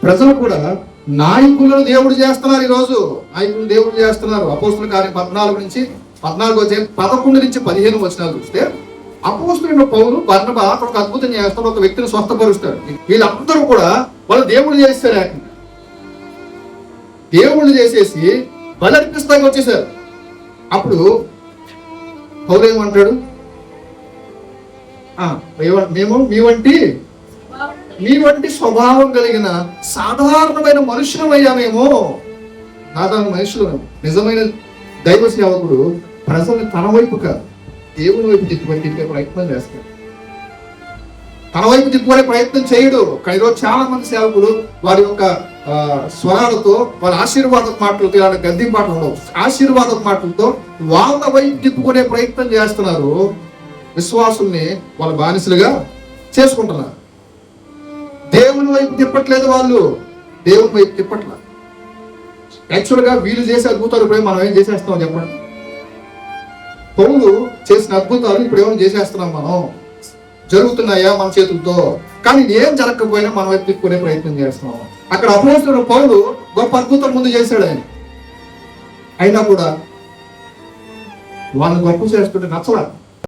ప్రజలు కూడా నాయకులను దేవుడు చేస్తున్నారు. ఈరోజు నాయకులు దేవుడు చేస్తున్నారు. అపోస్తుల కార్యం 11 నుంచి 15 వచనాలు చూస్తే అపోస్తులైన పౌలు, బర్నబా ఒక అద్భుతం చేస్తాడు, ఒక వ్యక్తిని స్వస్థపరుస్తాడు. వీళ్ళందరూ కూడా వాళ్ళు దేవుళ్ళు చేస్తారు. దేవుళ్ళు చేసేసి బలి అర్పిస్తానికి వచ్చేసారు. అప్పుడు పౌలు ఏమంటాడు, మేము మీ వంటి స్వభావం కలిగిన సాధారణమైన మనుషులమయ్యా. మేము సాధారణ మనుషులు. నిజమైన దైవ సేవకుడు ప్రజల్ని తన వైపు కాదు, దేవుని వైపు తిప్పే ప్రయత్నం చేస్తాడు. తన వైపు తిప్పుకునే ప్రయత్నం చేయడు. కానీ ఈరోజు చాలా మంది సేవకులు వారి యొక్క స్వరాలతో, వాళ్ళ ఆశీర్వాద మాటలతో, ఇలాంటి గద్ది మాటలు ఉండవు, ఆశీర్వాద మాటలతో వాళ్ళ వైపు తిప్పుకునే ప్రయత్నం చేస్తున్నారు. విశ్వాసుల్ని వాళ్ళ బానిసలుగా చేసుకుంటున్నారు. దేవుని వైపు తిప్పట్లేదు. వాళ్ళు దేవుని వైపు తిప్పట్లేదు. యాక్చువల్గా వీళ్ళు చేసే అద్భుతాలు ఇప్పుడు మనం ఏం చేసేస్తాం చెప్పండి? పౌలు చేసిన అద్భుతాలు ఇప్పుడు ఏమైనా చేసేస్తున్నాం మనం? జరుగుతున్నాయా మన చేతులతో? కానీ ఏం జరగకపోయినా మన వైపు తిప్పుకునే ప్రయత్నం చేస్తున్నాం. అక్కడ అపోస్తలుడైన పౌలు గొప్ప అద్భుతం ముందు చేశాడు. ఆయన అయినా కూడా వాళ్ళని గొప్ప చేస్తుంటే నచ్చలేదు.